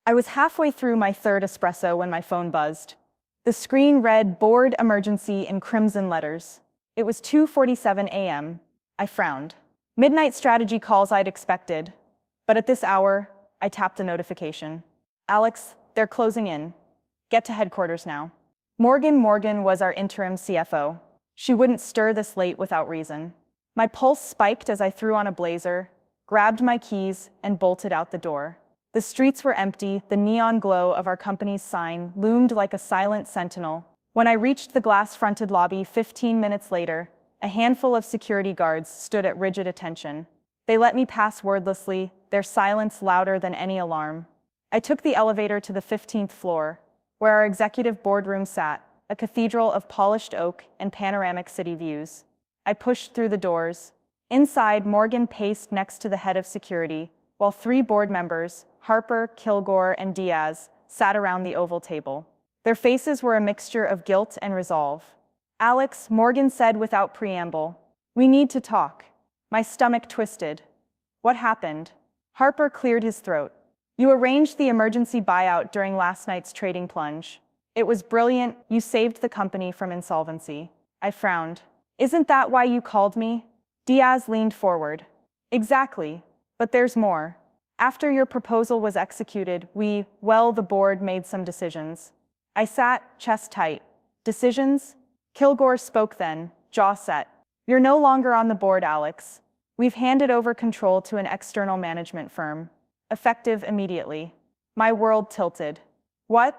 I was halfway through my third espresso when my phone buzzed. The screen read "Board Emergency" in crimson letters. It was 2:47 a.m. I frowned. Midnight strategy calls I'd expected. But at this hour, I tapped the notification. "Alex, they're closing in. Get to headquarters now." Morgan was our interim CFO. She wouldn't stir this late without reason. My pulse spiked as I threw on a blazer, grabbed my keys, and bolted out the door. The streets were empty, the neon glow of our company's sign loomed like a silent sentinel. When I reached the glass-fronted lobby 15 minutes later, a handful of security guards stood at rigid attention. They let me pass wordlessly, their silence louder than any alarm. I took the elevator to the 15th floor, where our executive boardroom sat, a cathedral of polished oak and panoramic city views. I pushed through the doors. Inside, Morgan paced next to the head of security, while three board members, Harper, Kilgore, and Diaz, sat around the oval table. Their faces were a mixture of guilt and resolve. "Alex," Morgan said without preamble, "we need to talk." My stomach twisted. "What happened?" Harper cleared his throat. "You arranged the emergency buyout during last night's trading plunge. It was brilliant. You saved the company from insolvency." I frowned. "Isn't that why you called me?" Diaz leaned forward. "Exactly. But there's more. After your proposal was executed, the board made some decisions." I sat, chest tight. "Decisions?" Kilgore spoke then, jaw set. "You're no longer on the board, Alex. We've handed over control to an external management firm. Effective immediately." My world tilted. "What?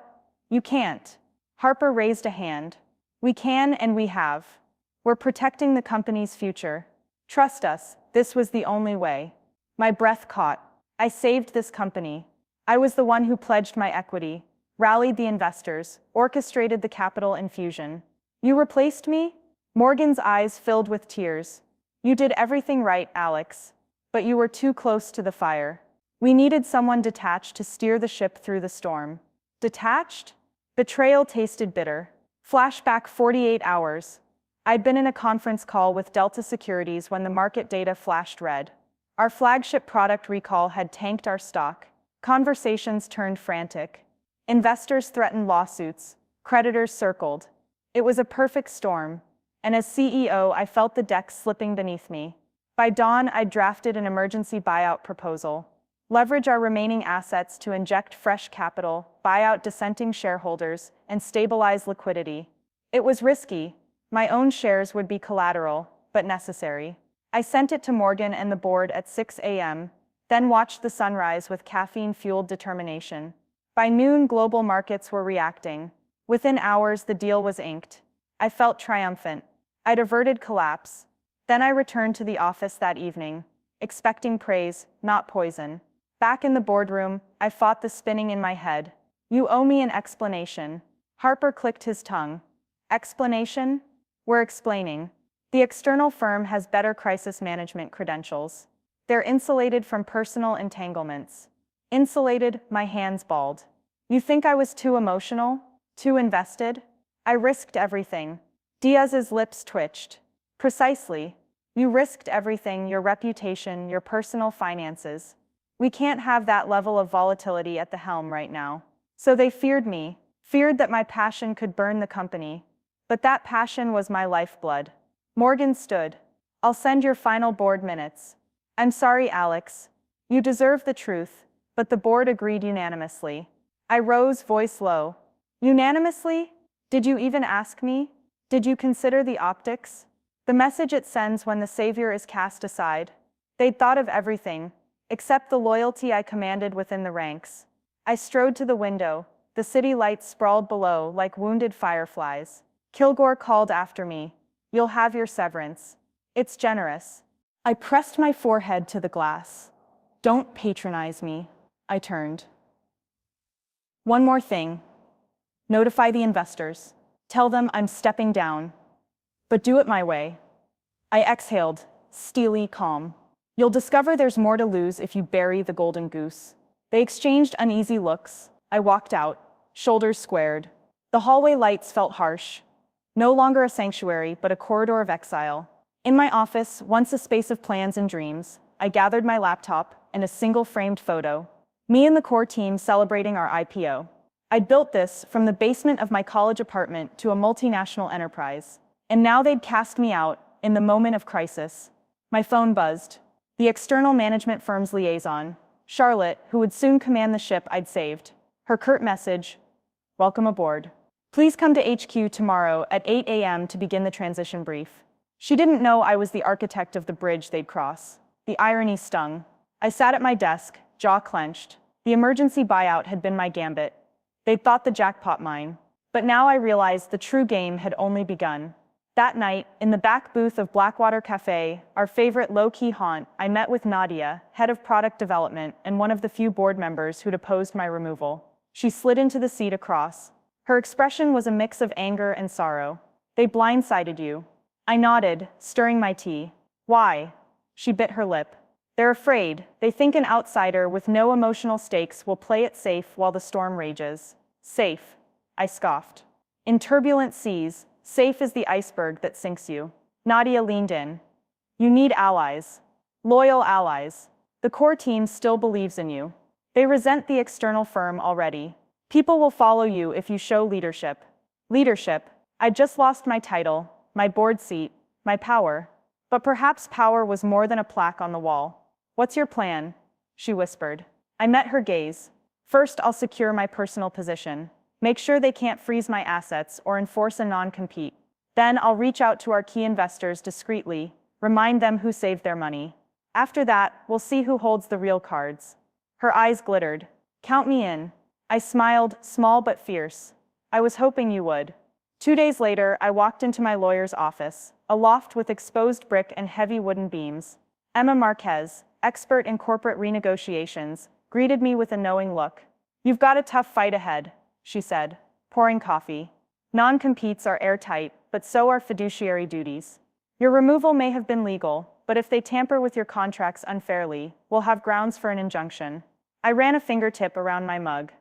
You can't." Harper raised a hand. "We can and we have. We're protecting the company's future. Trust us, this was the only way." My breath caught. I saved this company. I was the one who pledged my equity, rallied the investors, orchestrated the capital infusion. "You replaced me?" Morgan's eyes filled with tears. "You did everything right, Alex. But you were too close to the fire. We needed someone detached to steer the ship through the storm." Detached? Betrayal tasted bitter. Flashback 48 hours. I'd been in a conference call with Delta Securities when the market data flashed red. Our flagship product recall had tanked our stock. Conversations turned frantic. Investors threatened lawsuits. Creditors circled. It was a perfect storm, and as CEO, I felt the deck slipping beneath me. By dawn, I'd drafted an emergency buyout proposal. Leverage our remaining assets to inject fresh capital, buy out dissenting shareholders, and stabilize liquidity. It was risky. My own shares would be collateral, but necessary. I sent it to Morgan and the board at 6 a.m., then watched the sunrise with caffeine-fueled determination. By noon, global markets were reacting. Within hours, the deal was inked. I felt triumphant. I'd averted collapse. Then I returned to the office that evening, expecting praise, not poison. Back in the boardroom, I fought the spinning in my head. "You owe me an explanation." Harper clicked his tongue. "Explanation?" "We're explaining. The external firm has better crisis management credentials. They're insulated from personal entanglements." Insulated, my hands balled. "You think I was too emotional? Too invested?" "I risked everything." Diaz's lips twitched. "Precisely. You risked everything, your reputation, your personal finances. We can't have that level of volatility at the helm right now." So they feared me, feared that my passion could burn the company. But that passion was my lifeblood. Morgan stood. "I'll send your final board minutes." "I'm sorry, Alex. You deserve the truth." But the board agreed unanimously. I rose, voice low. "Unanimously? Did you even ask me? Did you consider the optics? The message it sends when the savior is cast aside." They'd thought of everything, except the loyalty I commanded within the ranks. I strode to the window. The city lights sprawled below like wounded fireflies. Kilgore called after me. "You'll have your severance." "It's generous." I pressed my forehead to the glass. "Don't patronize me." I turned. "One more thing. Notify the investors. Tell them I'm stepping down. But do it my way." I exhaled, steely calm. "You'll discover there's more to lose if you bury the golden goose." They exchanged uneasy looks. I walked out, shoulders squared. The hallway lights felt harsh. No longer a sanctuary, but a corridor of exile. In my office, once a space of plans and dreams, I gathered my laptop and a single framed photo. Me and the core team celebrating our IPO. I'd built this from the basement of my college apartment to a multinational enterprise. And now they'd cast me out in the moment of crisis. My phone buzzed. The external management firm's liaison, Charlotte, who would soon command the ship I'd saved. Her curt message, "Welcome aboard. Please come to HQ tomorrow at 8 a.m. to begin the transition brief." She didn't know I was the architect of the bridge they'd cross. The irony stung. I sat at my desk, jaw clenched. The emergency buyout had been my gambit. They'd thought the jackpot mine. But now I realized the true game had only begun. That night, in the back booth of Blackwater Cafe, our favorite low-key haunt, I met with Nadia, head of product development and one of the few board members who'd opposed my removal. She slid into the seat across. Her expression was a mix of anger and sorrow. "They blindsided you." I nodded, stirring my tea. "Why?" She bit her lip. "They're afraid. They think an outsider with no emotional stakes will play it safe while the storm rages." "Safe," I scoffed. "In turbulent seas, safe is the iceberg that sinks you." Nadia leaned in. "You need allies. Loyal allies. The core team still believes in you. They resent the external firm already. People will follow you if you show leadership." Leadership? I'd just lost my title, my board seat, my power. But perhaps power was more than a plaque on the wall. "What's your plan?" she whispered. I met her gaze. "First, I'll secure my personal position. Make sure they can't freeze my assets or enforce a non-compete. Then I'll reach out to our key investors discreetly, remind them who saved their money. After that, we'll see who holds the real cards." Her eyes glittered. "Count me in." I smiled, small but fierce. "I was hoping you would." 2 days later, I walked into my lawyer's office, a loft with exposed brick and heavy wooden beams. Emma Marquez, expert in corporate renegotiations, greeted me with a knowing look. "You've got a tough fight ahead," she said, pouring coffee. "Non-competes are airtight, but so are fiduciary duties. Your removal may have been legal, but if they tamper with your contracts unfairly, we'll have grounds for an injunction." I ran a fingertip around my mug.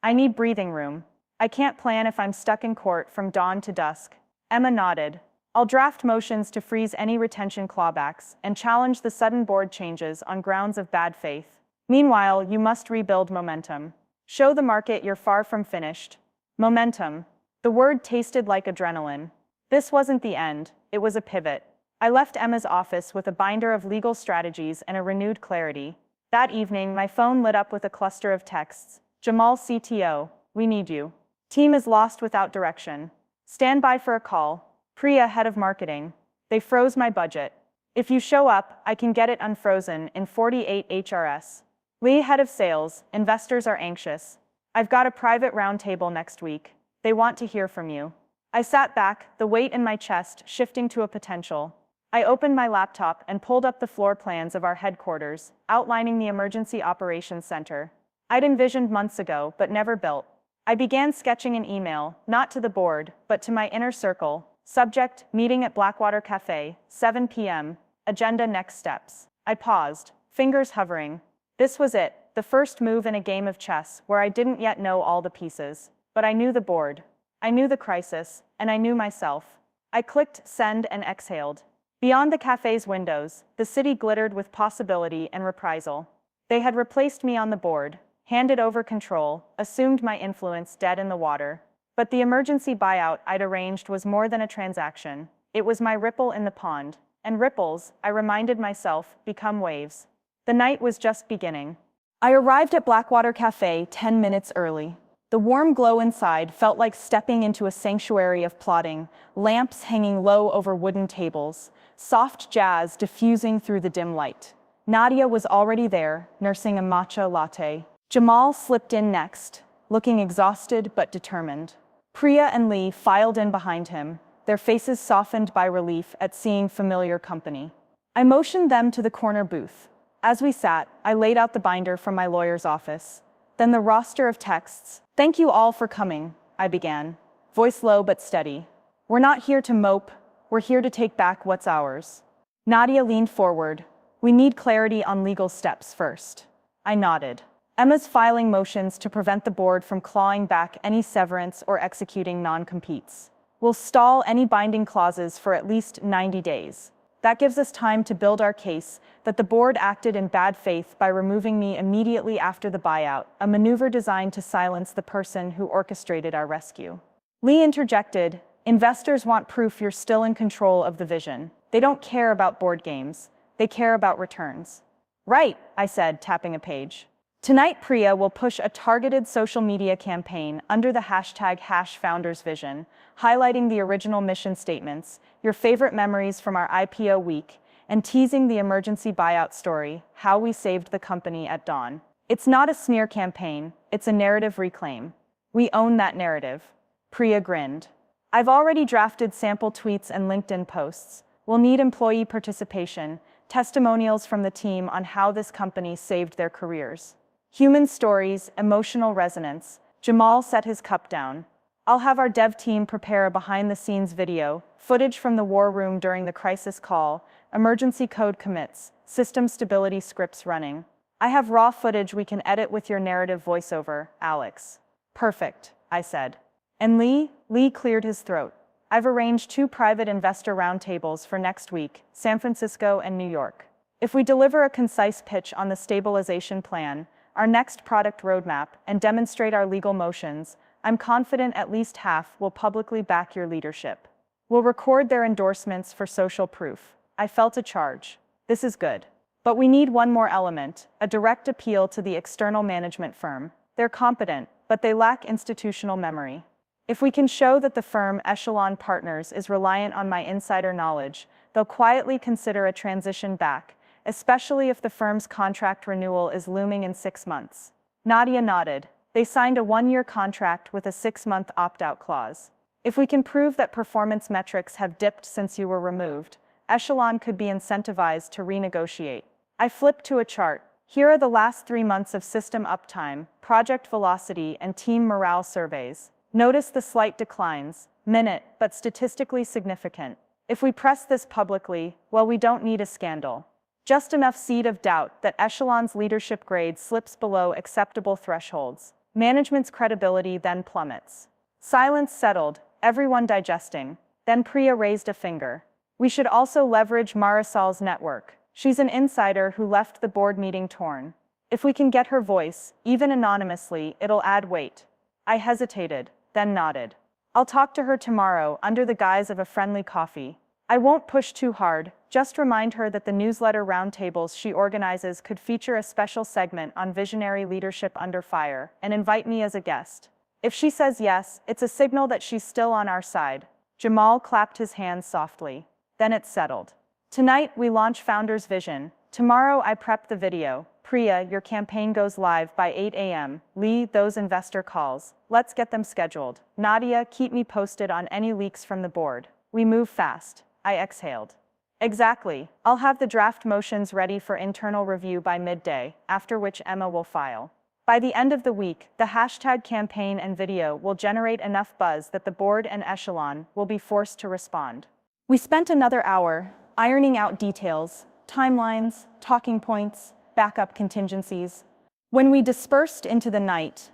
"I need breathing room. I can't plan if I'm stuck in court from dawn to dusk." Emma nodded. "I'll draft motions to freeze any retention clawbacks and challenge the sudden board changes on grounds of bad faith. Meanwhile, you must rebuild momentum. Show the market you're far from finished." Momentum. The word tasted like adrenaline. This wasn't the end, it was a pivot. I left Emma's office with a binder of legal strategies and a renewed clarity. That evening, my phone lit up with a cluster of texts. "Jamal CTO, we need you. Team is lost without direction. Stand by for a call. Priya, head of marketing. They froze my budget. If you show up, I can get it unfrozen in 48 HRS. Lee, head of sales. Investors are anxious. I've got a private roundtable next week. They want to hear from you." I sat back, the weight in my chest shifting to a potential. I opened my laptop and pulled up the floor plans of our headquarters, outlining the Emergency Operations Center. I'd envisioned months ago, but never built. I began sketching an email, not to the board, but to my inner circle. Subject, meeting at Blackwater Cafe, 7 p.m. Agenda, next steps. I paused, fingers hovering. This was it, the first move in a game of chess where I didn't yet know all the pieces. But I knew the board. I knew the crisis, and I knew myself. I clicked send and exhaled. Beyond the cafe's windows, the city glittered with possibility and reprisal. They had replaced me on the board, handed over control, assumed my influence dead in the water. But the emergency buyout I'd arranged was more than a transaction. It was my ripple in the pond. And ripples, I reminded myself, become waves. The night was just beginning. I arrived at Blackwater Cafe 10 minutes early. The warm glow inside felt like stepping into a sanctuary of plotting, lamps hanging low over wooden tables, soft jazz diffusing through the dim light. Nadia was already there, nursing a matcha latte. Jamal slipped in next, looking exhausted but determined. Priya and Lee filed in behind him, their faces softened by relief at seeing familiar company. I motioned them to the corner booth. As we sat, I laid out the binder from my lawyer's office. Then the roster of texts. "Thank you all for coming," I began, voice low but steady. "We're not here to mope, we're here to take back what's ours." Nadia leaned forward. "We need clarity on legal steps first." I nodded. Emma's filing motions to prevent the board from clawing back any severance or executing non-competes. We'll stall any binding clauses for at least 90 days. That gives us time to build our case that the board acted in bad faith by removing me immediately after the buyout, a maneuver designed to silence the person who orchestrated our rescue. Lee interjected, "Investors want proof you're still in control of the vision. They don't care about board games. They care about returns." "Right," I said, tapping a page. "Tonight, Priya will push a targeted social media campaign under the hashtag #FoundersVision, highlighting the original mission statements, your favorite memories from our IPO week, and teasing the emergency buyout story, how we saved the company at dawn. It's not a smear campaign, it's a narrative reclaim. We own that narrative." Priya grinned. "I've already drafted sample tweets and LinkedIn posts. We'll need employee participation, testimonials from the team on how this company saved their careers. Human stories, emotional resonance." Jamal set his cup down. "I'll have our dev team prepare a behind-the-scenes video, footage from the war room during the crisis call, emergency code commits, system stability scripts running. I have raw footage we can edit with your narrative voiceover, Alex." "Perfect," I said. "And Lee?" Lee cleared his throat. "I've arranged 2 private investor roundtables for next week, San Francisco and New York. If we deliver a concise pitch on the stabilization plan, our next product roadmap, and demonstrate our legal motions, I'm confident at least half will publicly back your leadership. We'll record their endorsements for social proof." I felt a charge. This is good. But we need one more element, a direct appeal to the external management firm. They're competent, but they lack institutional memory. If we can show that the firm Echelon Partners is reliant on my insider knowledge, they'll quietly consider a transition back, especially if the firm's contract renewal is looming in 6 months. Nadia nodded. They signed a 1-year contract with a 6-month opt-out clause. If we can prove that performance metrics have dipped since you were removed, Echelon could be incentivized to renegotiate. I flipped to a chart. Here are the last 3 months of system uptime, project velocity, and team morale surveys. Notice the slight declines, minute, but statistically significant. If we press this publicly, well, we don't need a scandal. Just enough seed of doubt that Echelon's leadership grade slips below acceptable thresholds. Management's credibility then plummets. Silence settled, everyone digesting. Then Priya raised a finger. "We should also leverage Marisol's network. She's an insider who left the board meeting torn. If we can get her voice, even anonymously, it'll add weight." I hesitated, then nodded. "I'll talk to her tomorrow under the guise of a friendly coffee. I won't push too hard, just remind her that the newsletter roundtables she organizes could feature a special segment on visionary leadership under fire, and invite me as a guest. If she says yes, it's a signal that she's still on our side." Jamal clapped his hands softly. Then it settled. "Tonight, we launch Founders Vision. Tomorrow, I prep the video. Priya, your campaign goes live by 8 a.m. Lee, those investor calls. Let's get them scheduled. Nadia, keep me posted on any leaks from the board. We move fast." I exhaled. "Exactly. I'll have the draft motions ready for internal review by midday, after which Emma will file. By the end of the week, the hashtag campaign and video will generate enough buzz that the board and Echelon will be forced to respond." We spent another hour ironing out details, timelines, talking points, backup contingencies. When we dispersed into the night,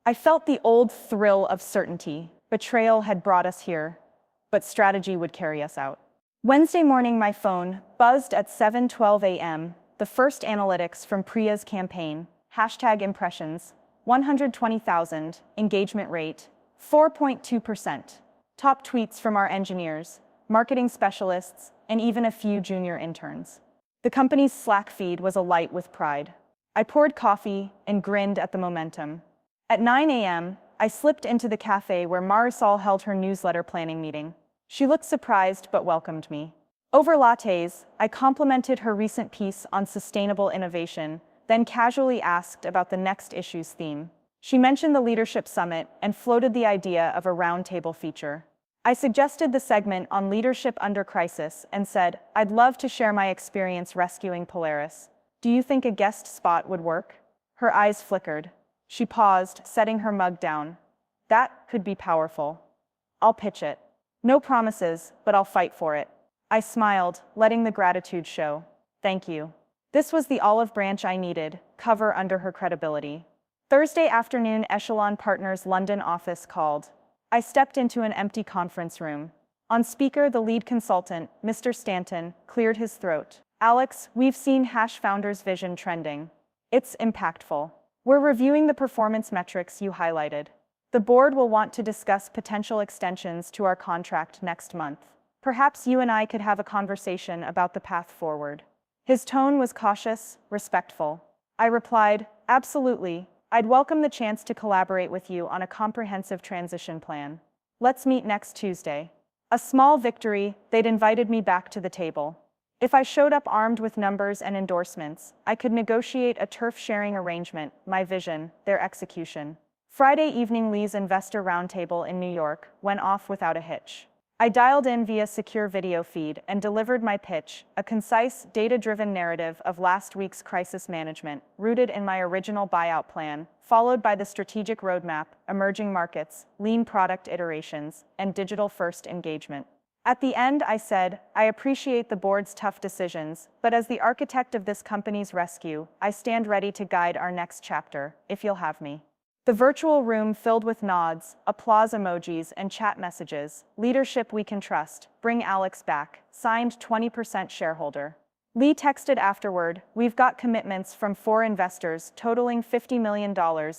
I felt the old thrill of certainty. Betrayal had brought us here, but strategy would carry us out. Wednesday morning, my phone buzzed at 7:12 a.m. The first analytics from Priya's campaign, hashtag impressions, 120,000, engagement rate, 4.2%. Top tweets from our engineers, marketing specialists, and even a few junior interns. The company's Slack feed was alight with pride. I poured coffee and grinned at the momentum. At 9 a.m., I slipped into the cafe where Marisol held her newsletter planning meeting. She looked surprised but welcomed me. Over lattes, I complimented her recent piece on sustainable innovation, then casually asked about the next issue's theme. She mentioned the Leadership Summit and floated the idea of a roundtable feature. I suggested the segment on leadership under crisis and said, "I'd love to share my experience rescuing Polaris. Do you think a guest spot would work?" Her eyes flickered. She paused, setting her mug down. "That could be powerful. I'll pitch it. No promises, but I'll fight for it." I smiled, letting the gratitude show. "Thank you." This was the olive branch I needed, cover under her credibility. Thursday afternoon, Echelon Partners' London office called. I stepped into an empty conference room. On speaker, the lead consultant, Mr. Stanton, cleared his throat. Alex, we've seen Hash Founder's vision trending. It's impactful. We're reviewing the performance metrics you highlighted. The board will want to discuss potential extensions to our contract next month. Perhaps you and I could have a conversation about the path forward. His tone was cautious, respectful. I replied, absolutely. I'd welcome the chance to collaborate with you on a comprehensive transition plan. Let's meet next Tuesday. A small victory, they'd invited me back to the table. If I showed up armed with numbers and endorsements, I could negotiate a turf-sharing arrangement, my vision, their execution. Friday evening, Lee's investor roundtable in New York went off without a hitch. I dialed in via secure video feed and delivered my pitch, a concise, data-driven narrative of last week's crisis management, rooted in my original buyout plan, followed by the strategic roadmap, emerging markets, lean product iterations, and digital-first engagement. At the end, I said, I appreciate the board's tough decisions, but as the architect of this company's rescue, I stand ready to guide our next chapter, if you'll have me. The virtual room filled with nods, applause emojis, and chat messages. Leadership we can trust. Bring Alex back. Signed 20% shareholder. Lee texted afterward, we've got commitments from 4 investors totaling $50 million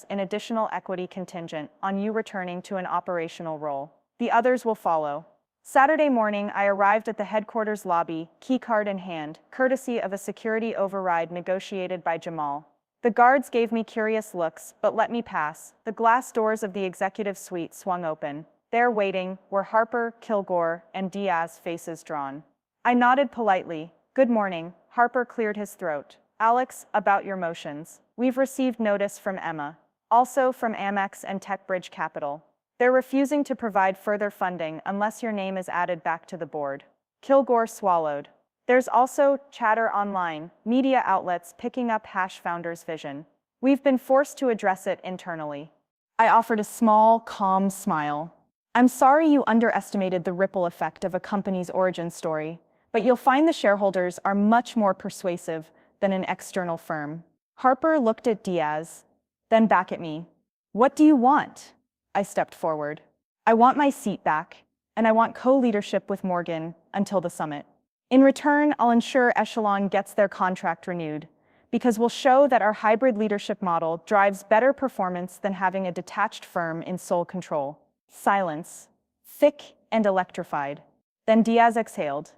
in additional equity contingent on you returning to an operational role. The others will follow. Saturday morning, I arrived at the headquarters lobby, keycard in hand, courtesy of a security override negotiated by Jamal. The guards gave me curious looks, but let me pass. The glass doors of the executive suite swung open. There waiting were Harper, Kilgore, and Diaz, faces drawn. I nodded politely. Good morning. Harper cleared his throat. Alex, about your motions. We've received notice from Emma. Also from Amex and TechBridge Capital. They're refusing to provide further funding unless your name is added back to the board. Kilgore swallowed. There's also chatter online, media outlets picking up Hash Founder's vision. We've been forced to address it internally. I offered a small, calm smile. I'm sorry you underestimated the ripple effect of a company's origin story, but you'll find the shareholders are much more persuasive than an external firm. Harper looked at Diaz, then back at me. What do you want? I stepped forward. I want my seat back, and I want co-leadership with Morgan until the summit. In return, I'll ensure Echelon gets their contract renewed, because we'll show that our hybrid leadership model drives better performance than having a detached firm in sole control. Silence, thick and electrified. Then Diaz exhaled.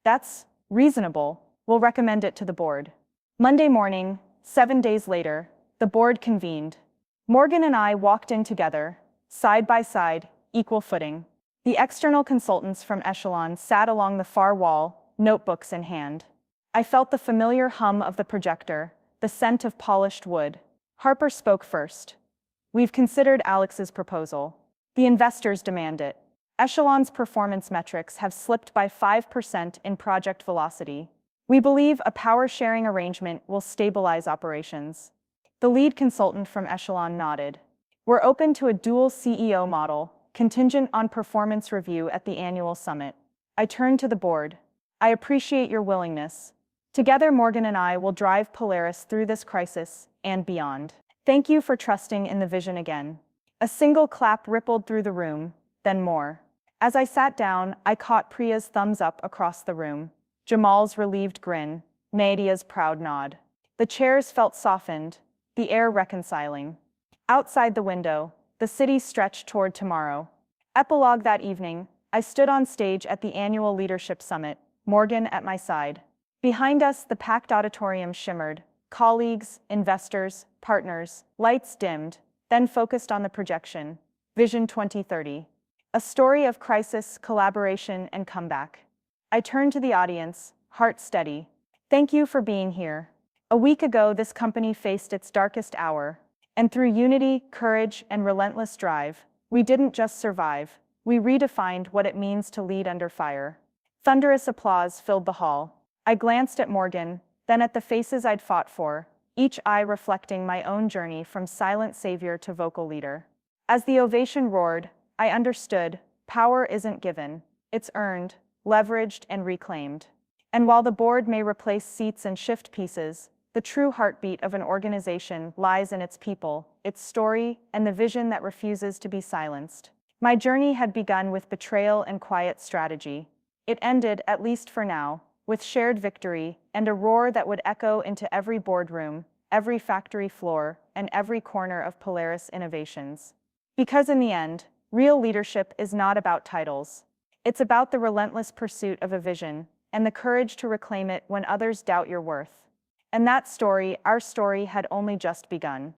That's reasonable. We'll recommend it to the board. Monday morning, 7 days later, the board convened. Morgan and I walked in together, side by side, equal footing. The external consultants from Echelon sat along the far wall, notebooks in hand. I felt the familiar hum of the projector, the scent of polished wood. Harper spoke first. We've considered Alex's proposal. The investors demand it. Echelon's performance metrics have slipped by 5% in project velocity. We believe a power-sharing arrangement will stabilize operations. The lead consultant from Echelon nodded. We're open to a dual CEO model, contingent on performance review at the annual summit. I turned to the board. I appreciate your willingness. Together, Morgan and I will drive Polaris through this crisis and beyond. Thank you for trusting in the vision again. A single clap rippled through the room, then more. As I sat down, I caught Priya's thumbs up across the room, Jamal's relieved grin, Nadia's proud nod. The chairs felt softened, the air reconciling. Outside the window, the city stretched toward tomorrow. Epilogue that evening, I stood on stage at the annual leadership summit, Morgan at my side. Behind us, the packed auditorium shimmered. Colleagues, investors, partners, lights dimmed, then focused on the projection. Vision 2030. A story of crisis, collaboration, and comeback. I turned to the audience, heart steady. Thank you for being here. A week ago, this company faced its darkest hour. And through unity, courage, and relentless drive, we didn't just survive. We redefined what it means to lead under fire. Thunderous applause filled the hall. I glanced at Morgan, then at the faces I'd fought for, each eye reflecting my own journey from silent savior to vocal leader. As the ovation roared, I understood, power isn't given, it's earned, leveraged, and reclaimed. And while the board may replace seats and shift pieces, the true heartbeat of an organization lies in its people, its story, and the vision that refuses to be silenced. My journey had begun with betrayal and quiet strategy. It ended, at least for now, with shared victory and a roar that would echo into every boardroom, every factory floor, and every corner of Polaris Innovations. Because in the end, real leadership is not about titles. It's about the relentless pursuit of a vision and the courage to reclaim it when others doubt your worth. And that story, our story, had only just begun.